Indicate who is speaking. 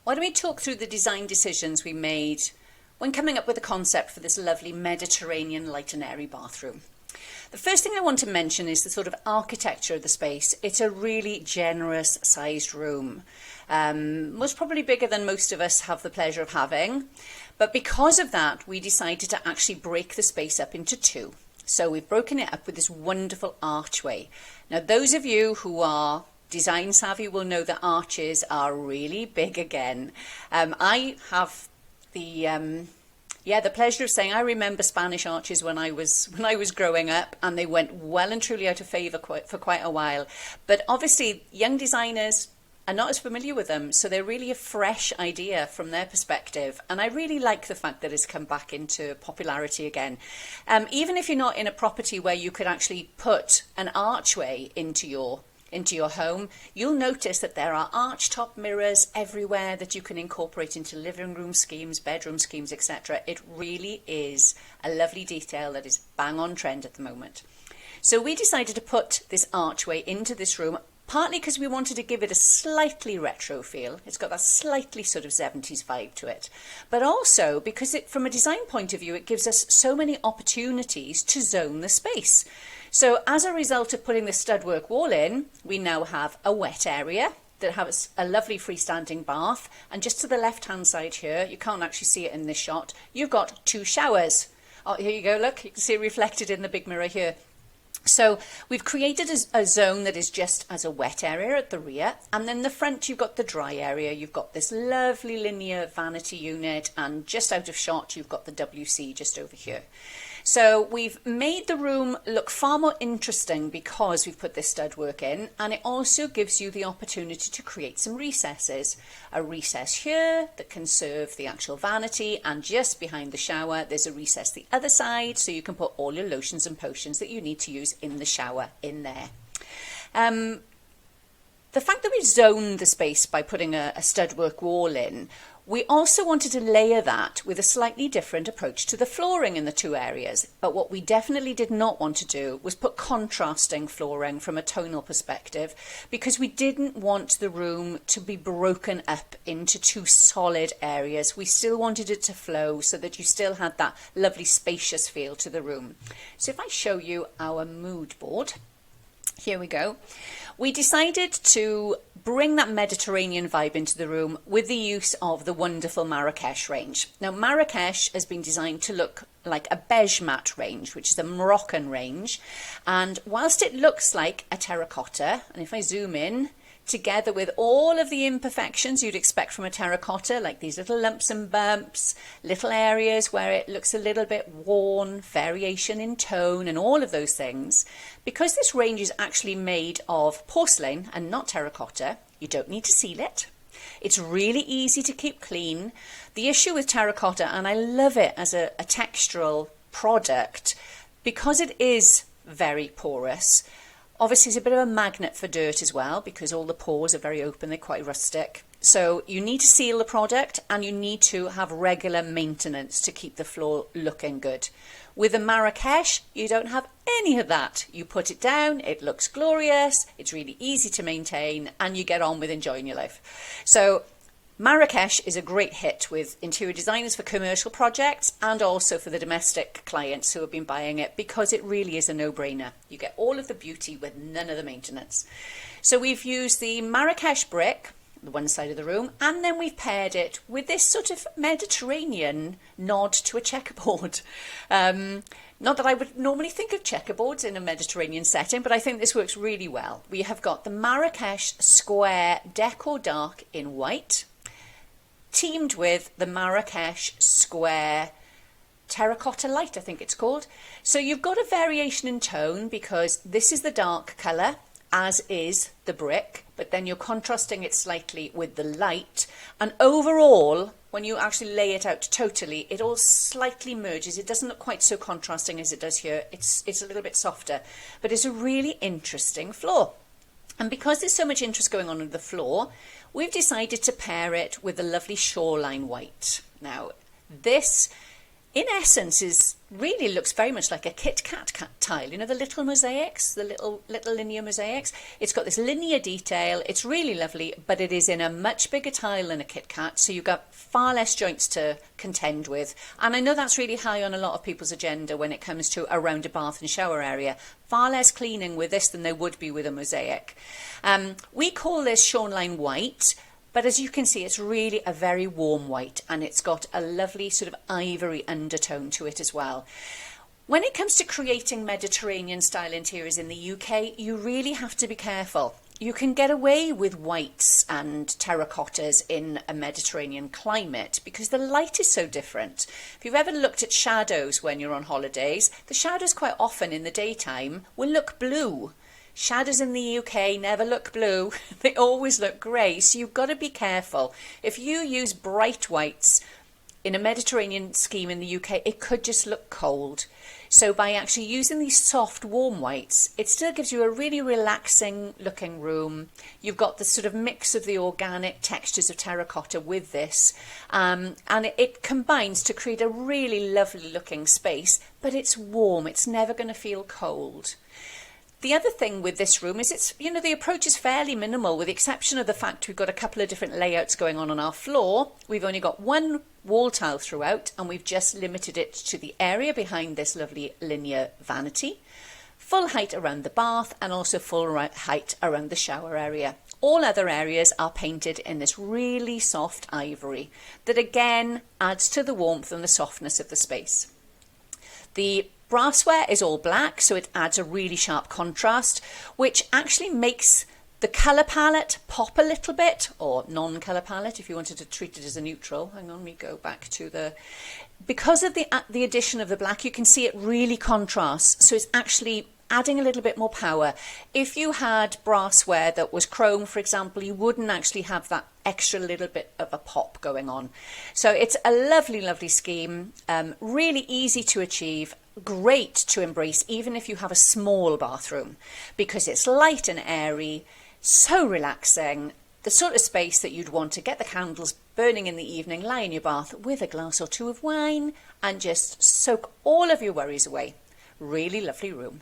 Speaker 1: why don't we talk through the design decisions we made when coming up with the concept for this lovely Mediterranean light and airy bathroom. The first thing I want to mention is the sort of architecture of the space. It's a really generous sized room. Most probably bigger than most of us have the pleasure of having. But because of that, we decided to actually break the space up into two. So we've broken it up with this wonderful archway. Now, those of you who are design savvy will know that arches are really big again. I have the pleasure of saying I remember Spanish arches when I was growing up, and they went well and truly out of favour for quite a while. But obviously, young designers are not as familiar with them, so they're really a fresh idea from their perspective. And I really like the fact that it's come back into popularity again. Even if you're not in a property where you could actually put an archway into your home, you'll notice that there are archtop mirrors everywhere that you can incorporate into living room schemes, bedroom schemes, etc. It really is a lovely detail that is bang on trend at the moment. So we decided to put this archway into this room, partly because we wanted to give it a slightly retro feel. It's got that slightly sort of 70s vibe to it. But also because from a design point of view, it gives us so many opportunities to zone the space. So as a result of putting the studwork wall in, we now have a wet area that has a lovely freestanding bath. And just to the left-hand side here, you can't actually see it in this shot, you've got two showers. Oh, here you go, look, you can see it reflected in the big mirror here. So we've created a zone that is just as a wet area at the rear, and then the front you've got the dry area. You've got this lovely linear vanity unit, and just out of shot you've got the WC just over here. So we've made the room look far more interesting because we've put this stud work in, and it also gives you the opportunity to create some recesses. A recess here that can serve the actual vanity, and just behind the shower there's a recess the other side, so you can put all your lotions and potions that you need to use in the shower in there. The fact that we zoned the space by putting a stud work wall in, we also wanted to layer that with a slightly different approach to the flooring in the two areas. But what we definitely did not want to do was put contrasting flooring from a tonal perspective, because we didn't want the room to be broken up into two solid areas. We still wanted it to flow so that you still had that lovely spacious feel to the room. So if I show you our mood board, here we go. We decided to bring that Mediterranean vibe into the room with the use of the wonderful Marrakesh range. Now, Marrakesh has been designed to look like a beige matte range, which is a Moroccan range. And whilst it looks like a terracotta, and if I zoom in, together with all of the imperfections you'd expect from a terracotta, like these little lumps and bumps, little areas where it looks a little bit worn, variation in tone, and all of those things, because this range is actually made of porcelain and not terracotta, you don't need to seal it. It's really easy to keep clean. The issue with terracotta, and I love it as a textural product, because it is very porous. Obviously, it's a bit of a magnet for dirt as well, because all the pores are very open, they're quite rustic. So you need to seal the product, and you need to have regular maintenance to keep the floor looking good. With a Marrakesh, you don't have any of that. You put it down, it looks glorious, it's really easy to maintain, and you get on with enjoying your life. So Marrakesh is a great hit with interior designers for commercial projects and also for the domestic clients who have been buying it, because it really is a no-brainer. You get all of the beauty with none of the maintenance. So we've used the Marrakesh brick, the one side of the room, and then we've paired it with this sort of Mediterranean nod to a checkerboard. Not that I would normally think of checkerboards in a Mediterranean setting, but I think this works really well. We have got the Marrakesh square decor dark in white, teamed with the Marrakesh square terracotta light, I think it's called. So you've got a variation in tone, because this is the dark colour, as is the brick, but then you're contrasting it slightly with the light. And overall, when you actually lay it out totally, it all slightly merges. It doesn't look quite so contrasting as it does here. It's a little bit softer, but it's a really interesting floor. And because there's so much interest going on the floor, we've decided to pair it with the lovely shoreline white. Now, this in essence is really looks very much like a Kit Kat tile. You know, the little mosaics, the little linear mosaics. It's got this linear detail. It's really lovely, but it is in a much bigger tile than a Kit Kat, so you've got far less joints to contend with. And I know that's really high on a lot of people's agenda when it comes to around a bath and shower area. Far less cleaning with this than there would be with a mosaic. We call this Shoreline White. But as you can see, it's really a very warm white, and it's got a lovely sort of ivory undertone to it as well. When it comes to creating Mediterranean style interiors in the UK, you really have to be careful. You can get away with whites and terracottas in a Mediterranean climate because the light is so different. If you've ever looked at shadows when you're on holidays, the shadows quite often in the daytime will look blue. Shadows in the UK never look blue, they always look grey, so you've got to be careful. If you use bright whites in a Mediterranean scheme in the UK, it could just look cold. So by actually using these soft, warm whites, it still gives you a really relaxing looking room. You've got the sort of mix of the organic textures of terracotta with this, and it combines to create a really lovely looking space, but it's warm, it's never going to feel cold. The other thing with this room is it's, you know, the approach is fairly minimal with the exception of the fact we've got a couple of different layouts going on our floor. We've only got one wall tile throughout and we've just limited it to the area behind this lovely linear vanity. Full height around the bath and also full height around the shower area. All other areas are painted in this really soft ivory that again adds to the warmth and the softness of the space. The brassware is all black, so it adds a really sharp contrast, which actually makes the colour palette pop a little bit, or non-colour palette if you wanted to treat it as a neutral. Hang on, let me go back to the... Because of the addition of the black, you can see it really contrasts, so it's actually adding a little bit more power. If you had brassware that was chrome, for example, you wouldn't actually have that extra little bit of a pop going on. So it's a lovely, lovely scheme, really easy to achieve, great to embrace even if you have a small bathroom because it's light and airy, so relaxing, the sort of space that you'd want to get the candles burning in the evening, lie in your bath with a glass or two of wine and just soak all of your worries away. Really lovely room.